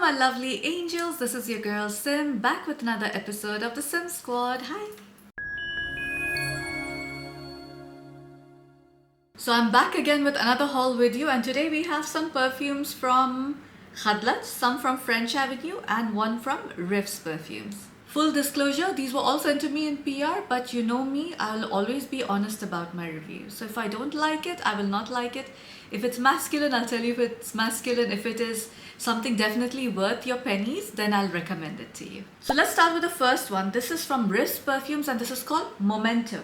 my lovely angels, this is your girl Sim back with another episode of the Sim Squad. Hi! So I'm back again with another haul video, and today we have some perfumes from Khadlaj, some from French Avenue and one from Riff's Perfumes. Full disclosure, these were all sent to me in PR, but you know me, I'll always be honest about my reviews. So if I don't like it, I will not like it. If it's masculine, I'll tell you if it's masculine. If it is something definitely worth your pennies, then I'll recommend it to you. So let's start with the first one. This is from Riff's Perfumes and this is called Momento.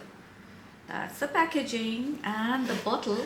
That's the packaging and the bottle.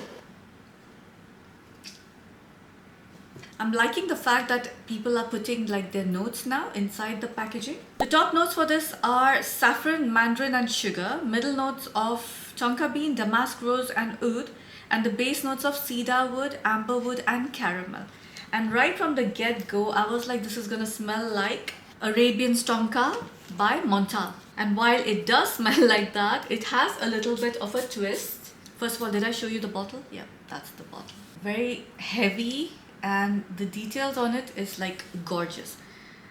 I'm liking the fact that people are putting like their notes now inside the packaging. The top notes for this are saffron, mandarin and sugar, middle notes of tonka bean, damask rose and oud, and the base notes of cedar wood, amber wood and caramel. And right from the get-go, I was like, this is gonna smell like Arabian tonka by Montal. And while it does smell like that, it has a little bit of a twist. First of all, did I show you the bottle? Yeah, that's the bottle. Very heavy, and the details on it is like gorgeous,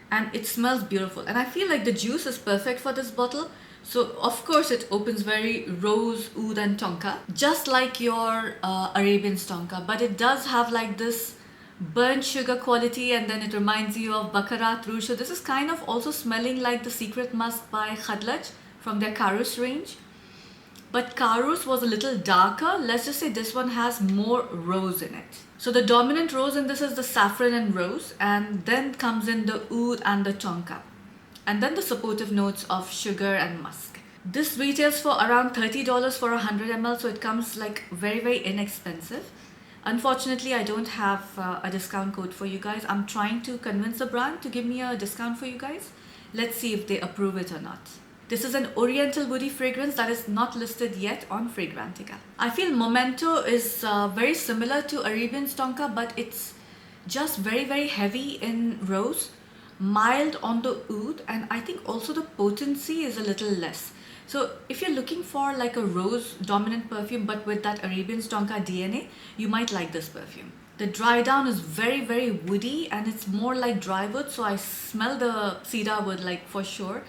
and it smells beautiful, and I feel like the juice is perfect for this bottle. So of course it opens very rose, oud and tonka, just like your Arabian tonka, but it does have like this burnt sugar quality, and then it reminds you of Baccarat Rouge. So this is kind of also smelling like the Secret Musk by Khadlaj from their Carus range, but Carus was a little darker. Let's just say this one has more rose in it. So the dominant rose in this is the saffron and rose, and then comes in the oud and the tonka, and then the supportive notes of sugar and musk. This retails for around $30 for 100 ml, so it comes like very inexpensive. Unfortunately, I don't have a discount code for you guys. I'm trying to convince the brand to give me a discount for you guys. Let's see if they approve it or not. This is an oriental woody fragrance that is not listed yet on Fragrantica. I feel Momento is very similar to Arabian tonka, but it's just very heavy in rose, mild on the oud, and I think also the potency is a little less. So if you're looking for like a rose dominant perfume but with that Arabian tonka DNA, you might like this perfume. The dry down is very woody, and it's more like dry wood, so I smell the cedar wood like for sure.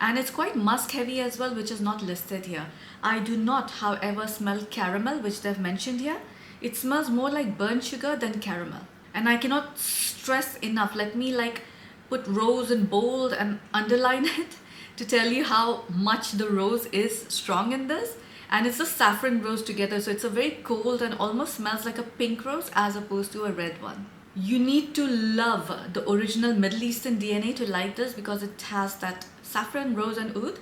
And it's quite musk heavy as well, which is not listed here. I do not, however, smell caramel, which they've mentioned here. It smells more like burnt sugar than caramel. And I cannot stress enough, let me like put rose in bold and underline it to tell you how much the rose is strong in this. And it's a saffron rose together, so it's a very cold and almost smells like a pink rose as opposed to a red one. You need to love the original Middle Eastern DNA to like this, because it has that saffron, rose and oud.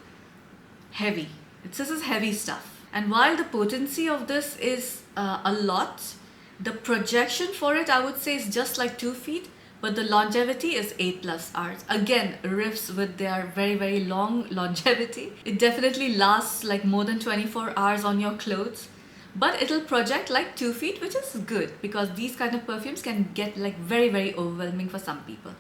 Heavy. This is heavy stuff. And while the potency of this is a lot, the projection for it, I would say, is just like 2 feet, but the longevity is 8+ hours. Again, Riffs with their very long longevity. It definitely lasts like more than 24 hours on your clothes, but it'll project like 2 feet, which is good because these kind of perfumes can get like very overwhelming for some people.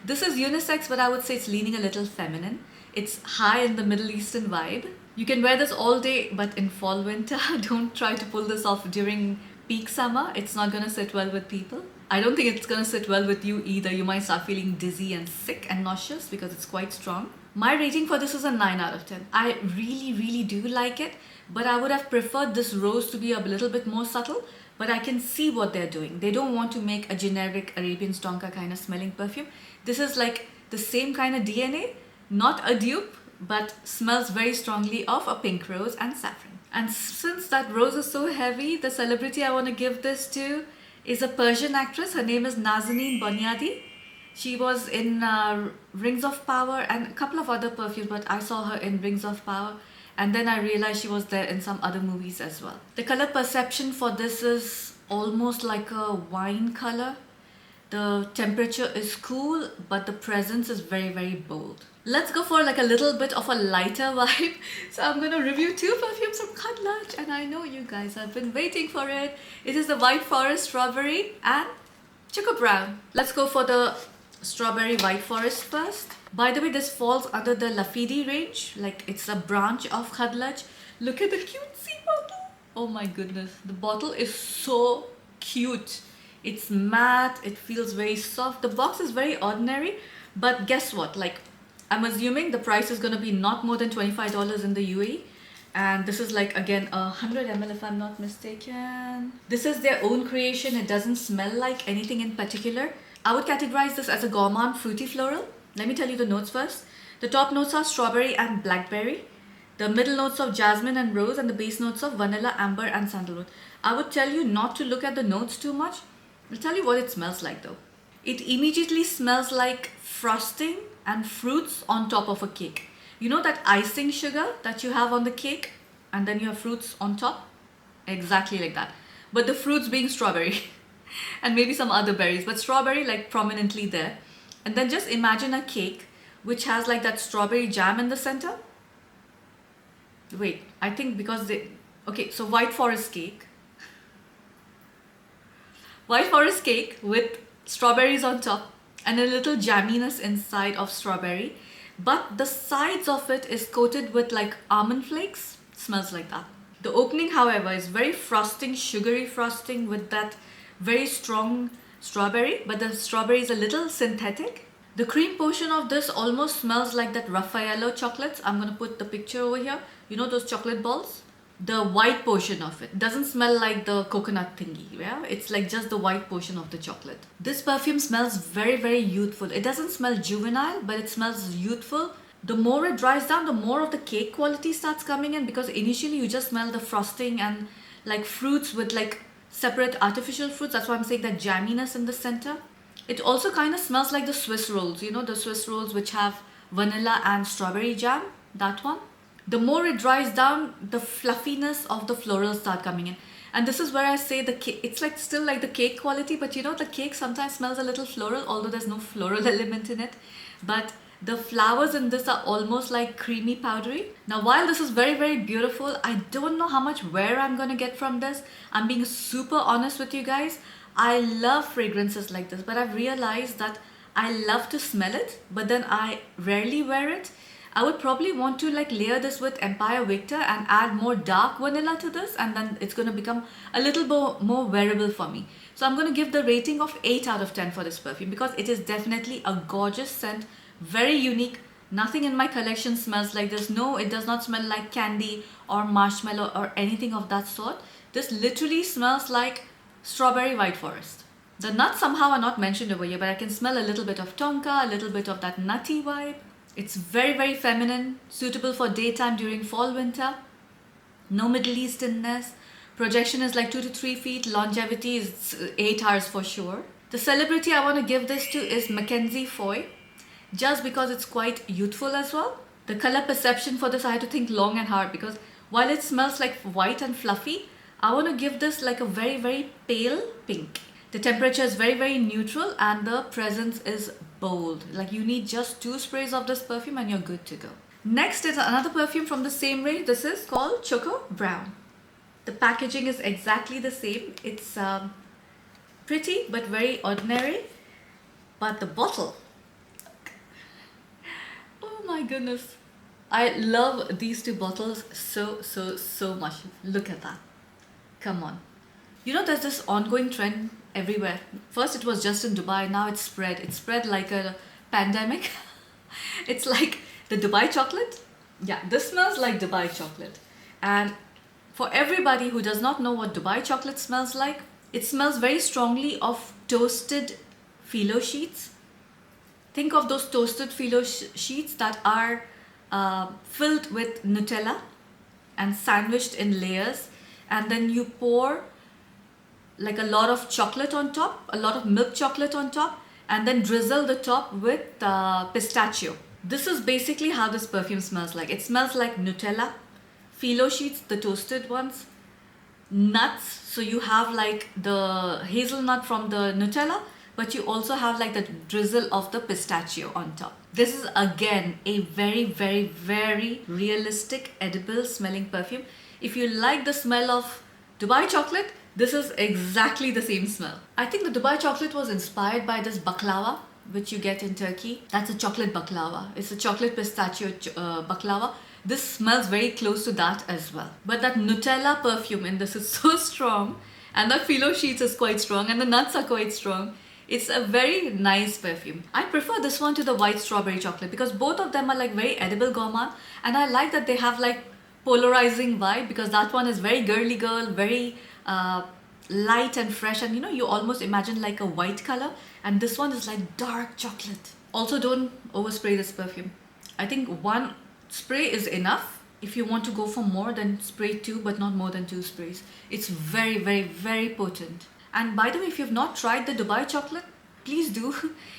This is unisex, but I would say it's leaning a little feminine. It's high in the Middle Eastern vibe. You can wear this all day, but in fall, winter, don't try to pull this off during peak summer. It's not gonna sit well with people. I don't think it's gonna sit well with you either. You might start feeling dizzy and sick and nauseous because it's quite strong. My rating for this is a 9 out of 10. I really do like it, but I would have preferred this rose to be a little bit more subtle, but I can see what they're doing. They don't want to make a generic Arabian tonka kind of smelling perfume. This is like the same kind of DNA, not a dupe, but smells very strongly of a pink rose and saffron. And since that rose is so heavy, the celebrity I want to give this to is a Persian actress. Her name is Nazanin Bonyadi. She was in Rings of Power and a couple of other perfumes, but I saw her in Rings of Power, and then I realized she was there in some other movies as well. The color perception for this is almost like a wine color. The temperature is cool, but the presence is very bold. Let's go for like a little bit of a lighter vibe. So I'm going to review 2 perfumes from Khadlaj, and I know you guys have been waiting for it. It is the White Forest Strawberry and Choco Brown. Let's go for the Strawberry White Forest first. By the way, this falls under the Lafidi range, like it's a branch of Khadlaj. Look at the cutesy bottle. Oh my goodness, the bottle is so cute. It's matte, it feels very soft. The box is very ordinary, but guess what? Like, I'm assuming the price is gonna be not more than $25 in the UAE. And this is like, again, 100 ml if I'm not mistaken. This is their own creation. It doesn't smell like anything in particular. I would categorize this as a gourmand fruity floral. Let me tell you the notes first. The top notes are strawberry and blackberry. The middle notes of jasmine and rose, and the base notes of vanilla, amber and sandalwood. I would tell you not to look at the notes too much. I'll tell you what it smells like though. It immediately smells like frosting and fruits on top of a cake. You know that icing sugar that you have on the cake and then you have fruits on top? Exactly like that. But the fruits being strawberry and maybe some other berries, but strawberry like prominently there. And then just imagine a cake which has like that strawberry jam in the center. Wait, I think because they... Okay, so white forest cake. White forest cake with strawberries on top and a little jamminess inside of strawberry. But the sides of it is coated with like almond flakes. Smells like that. The opening, however, is very frosting, sugary frosting with that very strong strawberry, but the strawberry is a little synthetic. The cream portion of this almost smells like that Raffaello chocolates. I'm going to put the picture over here. You know those chocolate balls? The white portion of it doesn't smell like the coconut thingy. Yeah, it's like just the white portion of the chocolate. This perfume smells very, very youthful. It doesn't smell juvenile, but it smells youthful. The more it dries down, the more of the cake quality starts coming in, because initially you just smell the frosting and like fruits with like separate artificial fruits. That's why I'm saying that jamminess in the center. It also kind of smells like the Swiss rolls. You know, the Swiss rolls which have vanilla and strawberry jam, that one. The more it dries down, the fluffiness of the florals start coming in. And this is where I say the cake, it's like still like the cake quality, but you know, the cake sometimes smells a little floral, although there's no floral element in it. But the flowers in this are almost like creamy powdery. Now, while this is very, very beautiful, I don't know how much wear I'm going to get from this. I'm being super honest with you guys. I love fragrances like this, but I've realized that I love to smell it, but then I rarely wear it. I would probably want to like layer this with Empire Victor and add more dark vanilla to this, and then it's going to become a little more wearable for me. So I'm going to give the rating of 8 out of 10 for this perfume, because it is definitely a gorgeous scent, very unique. Nothing in my collection smells like this. No, it does not smell like candy or marshmallow or anything of that sort. This literally smells like strawberry white forest. The nuts somehow are not mentioned over here, but I can smell a little bit of tonka, a little bit of that nutty vibe. It's very, very feminine, suitable for daytime during fall, winter. No Middle Easternness. Projection is like 2 to 3 feet. Longevity is 8 hours for sure. The celebrity I want to give this to is Mackenzie Foy, just because it's quite youthful as well. The color perception for this, I had to think long and hard, because while it smells like white and fluffy, I want to give this like a very, very pale pink. The temperature is very, very neutral, and the presence is bold. Like, you need just 2 sprays of this perfume and you're good to go. Next is another perfume from the same range. This is called Choco Brown. The packaging is exactly the same. It's pretty but very ordinary. But the bottle, oh my goodness. I love these 2 bottles so much. Look at that. Come on. You know, there's this ongoing trend everywhere. First it was just in Dubai, now it's spread. It's spread like a pandemic. It's like the Dubai chocolate. Yeah, this smells like Dubai chocolate. And for everybody who does not know what Dubai chocolate smells like, it smells very strongly of toasted phyllo sheets. Think of those toasted phyllo sheets that are filled with Nutella and sandwiched in layers, and then you pour like a lot of chocolate on top, a lot of milk chocolate on top, and then drizzle the top with pistachio. This is basically how this perfume smells like. It smells like Nutella, phyllo sheets, the toasted ones, nuts. So you have like the hazelnut from the Nutella, but you also have like the drizzle of the pistachio on top. This is again a very, very, very realistic edible smelling perfume. If you like the smell of Dubai chocolate, this is exactly the same smell. I think the Dubai chocolate was inspired by this baklava, which you get in Turkey. That's a chocolate baklava. It's a chocolate pistachio baklava. This smells very close to that as well. But that Nutella perfume in this is so strong. And the pillow sheets is quite strong and the nuts are quite strong. It's a very nice perfume. I prefer this one to the white strawberry chocolate because both of them are like very edible gourmand, and I like that they have like polarizing vibe because that one is very girly girl, very light and fresh, and you almost imagine like a white color, and this one is like dark chocolate. Also, don't overspray this perfume. I think one spray is enough. If you want to go for more, then spray 2, but not more than 2 sprays. It's very, very, very potent. And by the way, if you've not tried the Dubai chocolate, please do.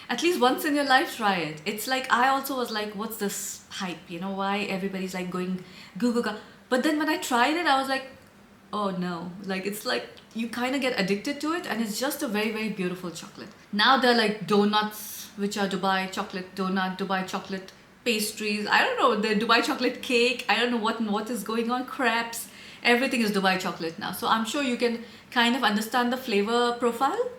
At least once in your life, try it. It's like, I also was like, what's this hype? Why everybody's like going goo goo goo. But then when I tried it, I was like, oh no. Like, it's like, you kind of get addicted to it, and it's just a very, very beautiful chocolate. Now they're like donuts, which are Dubai chocolate donut, Dubai chocolate pastries. I don't know, the Dubai chocolate cake. I don't know what is going on. Crepes. Everything is Dubai chocolate now. So I'm sure you can kind of understand the flavor profile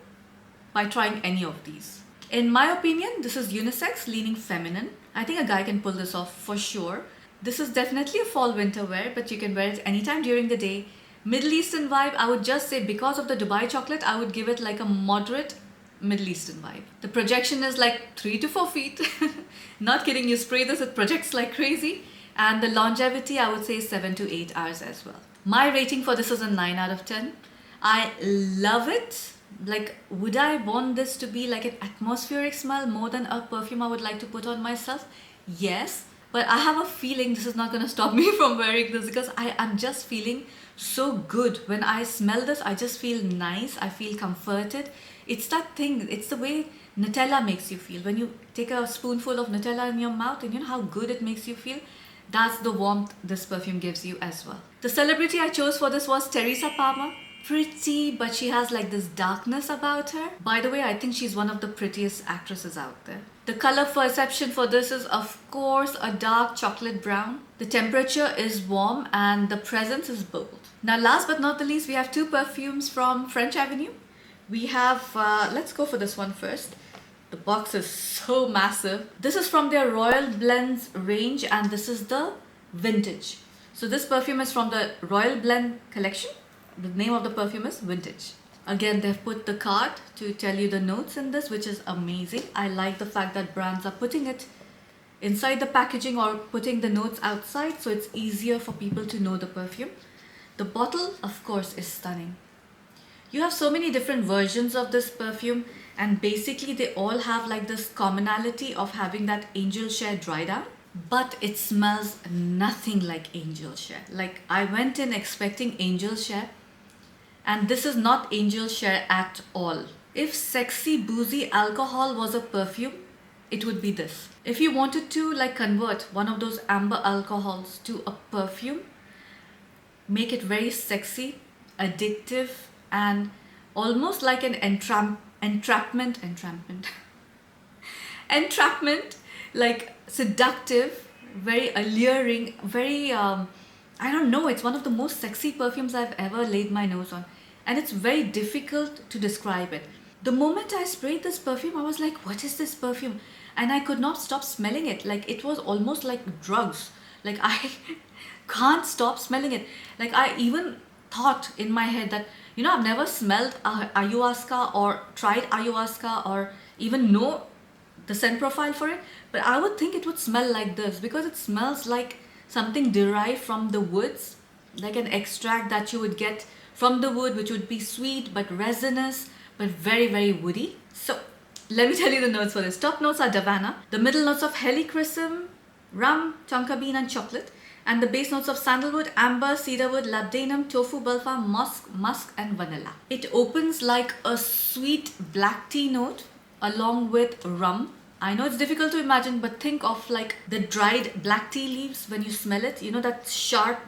by trying any of these. In my opinion, this is unisex, leaning feminine. I think a guy can pull this off for sure. This is definitely a fall winter wear, but you can wear it anytime during the day. Middle Eastern vibe, I would just say because of the Dubai chocolate, I would give it like a moderate Middle Eastern vibe. The projection is like 3 to 4 feet. Not kidding, you spray this, it projects like crazy. And the longevity, I would say 7 to 8 hours as well. My rating for this is a 9 out of 10. I love it. Like, would I want this to be like an atmospheric smell more than a perfume I would like to put on myself? Yes. But I have a feeling this is not going to stop me from wearing this because I am just feeling so good. When I smell this, I just feel nice. I feel comforted. It's that thing. It's the way Nutella makes you feel. When you take a spoonful of Nutella in your mouth and you know how good it makes you feel? That's the warmth this perfume gives you as well. The celebrity I chose for this was Teresa Palmer. Pretty, but she has like this darkness about her. By the way, I think she's one of the prettiest actresses out there. The color perception for this is of course a dark chocolate brown. The temperature is warm and the presence is bold. Now last but not the least, we have 2 perfumes from French Avenue. We have, let's go for this one first. The box is so massive. This is from their Royal Blends range and this is the Vintage. So this perfume is from the Royal Blend collection. The name of the perfume is Vintage. Again, they've put the card to tell you the notes in this, which is amazing. I like the fact that brands are putting it inside the packaging or putting the notes outside, so it's easier for people to know the perfume. The bottle, of course, is stunning. You have so many different versions of this perfume, and basically they all have like this commonality of having that angel share dry down. But it smells nothing like angel share. Like, I went in expecting angel share, and this is not angel share at all. If sexy boozy alcohol was a perfume, it would be this. If you wanted to like convert one of those amber alcohols to a perfume, make it very sexy, addictive, and almost like an entrapment, like seductive, very alluring, very I don't know, it's one of the most sexy perfumes I've ever laid my nose on, and it's very difficult to describe it. The moment I sprayed this perfume, I was like, what is this perfume? And I could not stop smelling it. Like, it was almost like drugs. Like, I can't stop smelling it. Like, I even thought in my head that, I've never smelled ayahuasca or tried ayahuasca or even know the scent profile for it, but I would think it would smell like this because it smells like something derived from the woods, like an extract that you would get from the wood, which would be sweet but resinous but very, very woody. So let me tell you the notes for this. Top notes are Davana, the middle notes of helichrysum, rum, tonka bean and chocolate, and the base notes of sandalwood, amber, cedarwood, labdanum, tofu, bulfa, musk and vanilla. It opens like a sweet black tea note along with rum. I know it's difficult to imagine, but think of like the dried black tea leaves when you smell it. You know that sharp,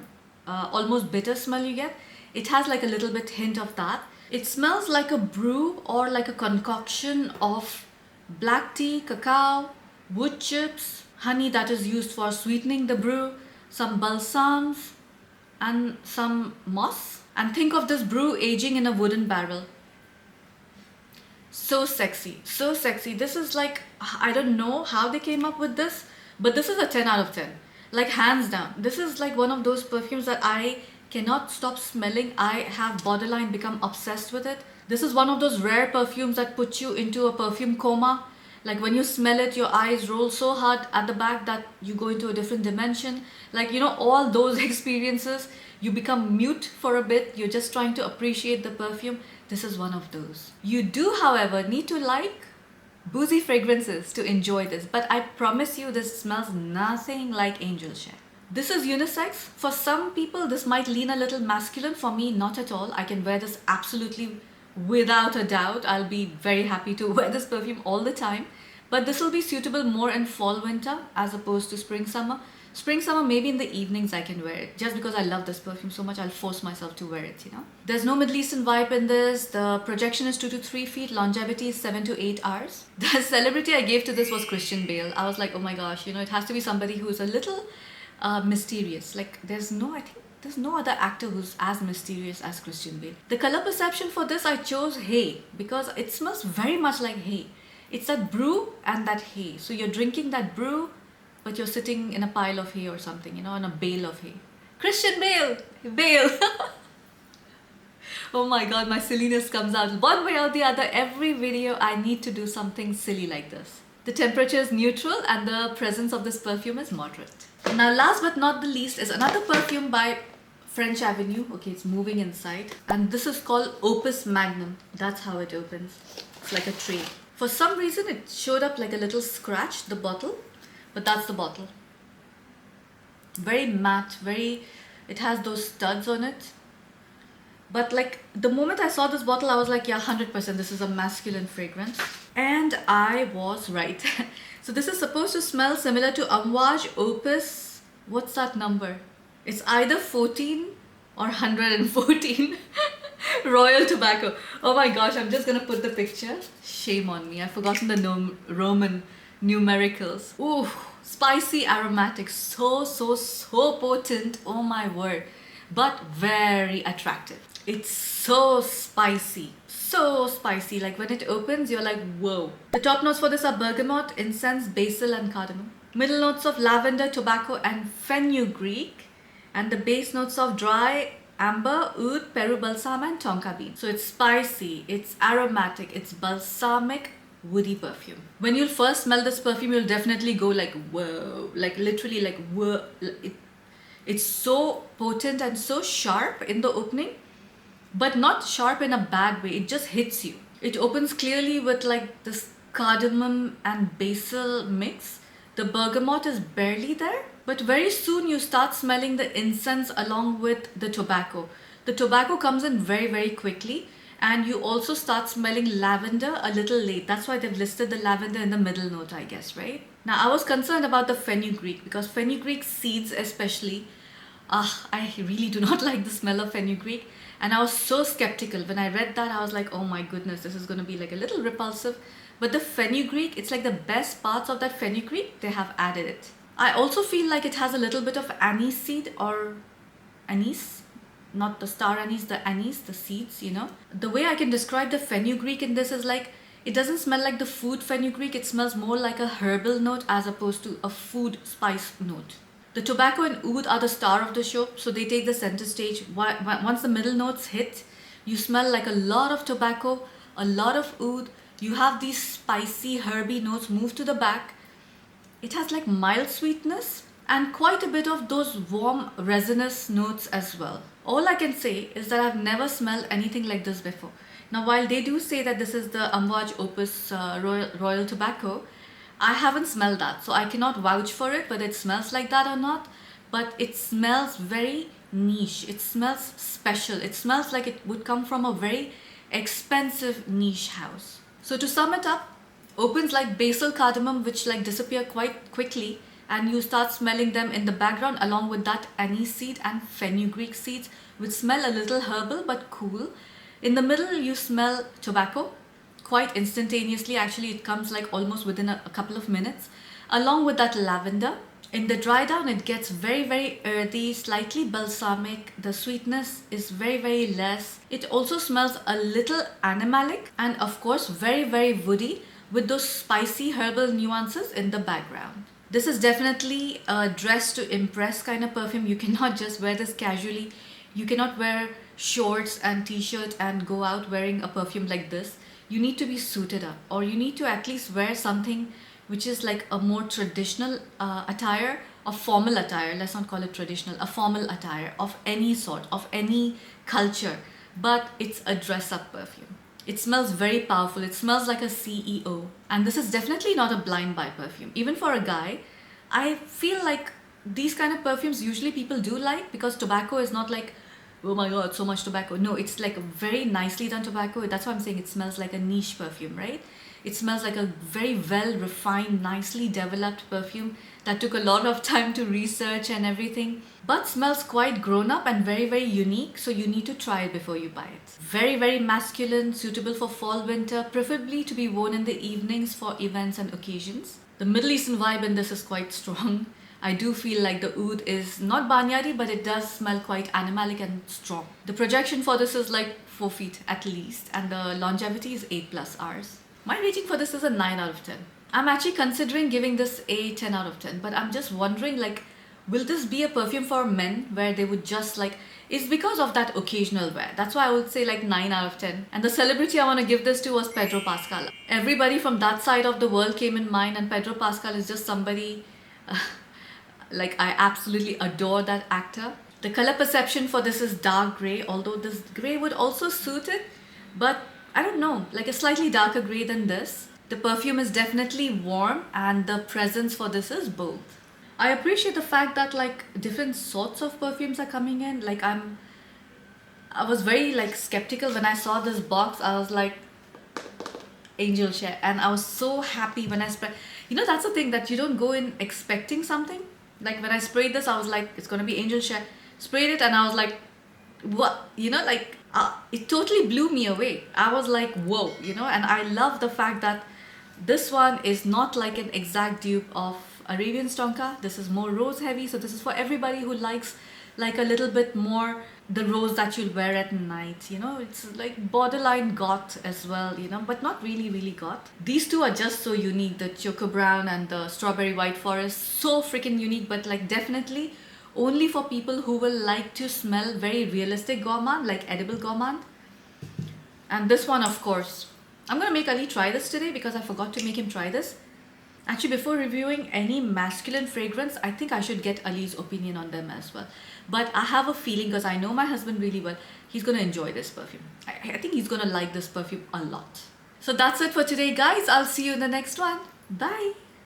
almost bitter smell you get? It has like a little bit hint of that. It smells like a brew or like a concoction of black tea, cacao, wood chips, honey that is used for sweetening the brew, some balsams and some moss. And think of this brew aging in a wooden barrel. So sexy, so sexy. This is like, I don't know how they came up with this, but this is a 10 out of 10. Like, hands down. This is like one of those perfumes that I Cannot stop smelling. I have borderline become obsessed with it. This is one of those rare perfumes that put you into a perfume coma. Like when you smell it, your eyes roll so hard at the back that you go into a different dimension. Like, you know, all those experiences, you become mute for a bit. You're just trying to appreciate the perfume. This is one of those. You do, however, need to like boozy fragrances to enjoy this. But I promise you, this smells nothing like Angel Share. This is unisex. For some people, this might lean a little masculine. For me, not at all. I can wear this absolutely without a doubt. I'll be very happy to wear this perfume all the time. But this will be suitable more in fall winter as opposed to spring summer. Spring summer, maybe in the evenings I can wear it. Just because I love this perfume so much, I'll force myself to wear it, you know. There's no Middle Eastern vibe in this. The projection is 2 to 3 feet. Longevity is 7 to 8 hours. The celebrity I gave to this was Christian Bale. I was like, oh my gosh, you know, it has to be somebody who's a little mysterious. Like, there's no other actor who's as mysterious as Christian Bale. The color perception for this, I chose hay because it smells very much like hay. It's that brew and that hay. So you're drinking that brew, but you're sitting in a pile of hay or something, you know, in a bale of hay. Christian Bale! Bale! Oh my god, my silliness comes out. One way or the other, every video I need to do something silly like this. The temperature is neutral and the presence of this perfume is moderate. Now last but not the least is another perfume by French Avenue. Okay, it's moving inside. And this is called Opus Magnum. That's how it opens. It's like a tray. For some reason, it showed up like a little scratch, the bottle. But that's the bottle. Very matte, it has those studs on it. But like the moment I saw this bottle, I was like, yeah, 100% this is a masculine fragrance. And I was right. So this is supposed to smell similar to Amouage Opus. What's that number? It's either 14 or 114. Royal Tobacco. Oh my gosh, I'm just gonna put the picture. Shame on me, I've forgotten the Roman numericals. Ooh, spicy aromatic. So potent. Oh my word. But very attractive. It's so spicy. So spicy. Like when it opens, you're like, whoa. The top notes for this are bergamot, incense, basil, and cardamom. Middle notes of lavender, tobacco, and fenugreek. And the base notes of dry amber, oud, Peru balsam, and tonka bean. So it's spicy, it's aromatic, it's balsamic, woody perfume. When you'll first smell this perfume, you'll definitely go like, whoa. Like literally like, whoa. It's so potent and so sharp in the opening, but not sharp in a bad way. It just hits you. It opens clearly with like this cardamom and basil mix. The bergamot is barely there, but very soon you start smelling the incense along with the tobacco. The tobacco comes in very quickly, and you also start smelling lavender a little late. That's why they've listed the lavender in the middle note, I guess, right? Now, I was concerned about the fenugreek because fenugreek seeds especially, I really do not like the smell of fenugreek. And I was so skeptical. When I read that, I was like, oh my goodness, this is going to be like a little repulsive. But the fenugreek, it's like the best parts of that fenugreek, they have added it. I also feel like it has a little bit of anise seed or anise. Not the star anise, the anise, the seeds, you know. The way I can describe the fenugreek in this is like, it doesn't smell like the food fenugreek. It smells more like a herbal note as opposed to a food spice note. The tobacco and oud are the star of the show, so they take the center stage. Once the middle notes hit, you smell like a lot of tobacco, a lot of oud. You have these spicy, herby notes move to the back. It has like mild sweetness and quite a bit of those warm, resinous notes as well. All I can say is that I've never smelled anything like this before. Now, while they do say that this is the Amouage Opus Royal Tobacco, I haven't smelled that, so I cannot vouch for it, whether it smells like that or not. But it smells very niche. It smells special. It smells like it would come from a very expensive niche house. So to sum it up, opens like basil, cardamom, which like disappear quite quickly, and you start smelling them in the background along with that anise seed and fenugreek seeds, which smell a little herbal but cool. In the middle, you smell tobacco. Quite instantaneously, actually it comes like almost within a couple of minutes, along with that lavender. In the dry down, it gets very earthy, slightly balsamic. The sweetness is very less. It also smells a little animalic and of course very woody with those spicy herbal nuances in the background. This is definitely a dress to impress kind of perfume. You cannot just wear this casually. You cannot wear shorts and t-shirt and go out wearing a perfume like this. You need to be suited up, or you need to at least wear something which is like a more traditional attire, or formal attire. Let's not call it traditional, a formal attire of any sort, of any culture, but it's a dress-up perfume. It smells very powerful. It smells like a CEO. And this is definitely not a blind buy perfume. Even for a guy, I feel like these kind of perfumes usually people do like, because tobacco is not like, oh my god, so much tobacco. No, it's like a very nicely done tobacco. That's why I'm saying it smells like a niche perfume, right? It smells like a very well refined, nicely developed perfume that took a lot of time to research and everything, but smells quite grown up and very, very unique. So you need to try it before you buy it. Very, very masculine, suitable for fall, winter, preferably to be worn in the evenings for events and occasions. The Middle Eastern vibe in this is quite strong. I do feel like the oud is not barnyardy, but it does smell quite animalic and strong. The projection for this is like 4 feet at least, and the longevity is 8+ hours. My rating for this is a 9 out of 10. I'm actually considering giving this a 10 out of 10, but I'm just wondering, like, will this be a perfume for men where they would just like, it's because of that occasional wear. That's why I would say like 9 out of 10. And the celebrity I want to give this to was Pedro Pascal. Everybody from that side of the world came in mind, and Pedro Pascal is just somebody like, I absolutely adore that actor. The color perception for this is dark grey, although this grey would also suit it, but I don't know, like a slightly darker grey than this. The perfume is definitely warm, and the presence for this is bold. I appreciate the fact that like different sorts of perfumes are coming in. Like I was very like skeptical when I saw this box. I was like, Angel Share, and I was so happy when I sprayed. You know, that's the thing, that you don't go in expecting something. Like when I sprayed this, I was like, it's gonna be Angel Share. Sprayed it and I was like, what? You know, like it totally blew me away. I was like, whoa, you know. And I love the fact that this one is not like an exact dupe of Arabian Tonka. This is more rose heavy, so this is for everybody who likes like a little bit more the rose that you'll wear at night, you know. It's like borderline goth as well, you know, but not really, really goth. These two are just so unique, the Choco Brown and the Strawberry White Forest. So freaking unique, but like definitely only for people who will like to smell very realistic gourmand, like edible gourmand. And this one, of course, I'm gonna make Ali try this today because I forgot to make him try this. Actually, before reviewing any masculine fragrance, I think I should get Ali's opinion on them as well. But I have a feeling, because I know my husband really well, he's gonna enjoy this perfume. I think he's gonna like this perfume a lot. So that's it for today, guys. I'll see you in the next one. Bye.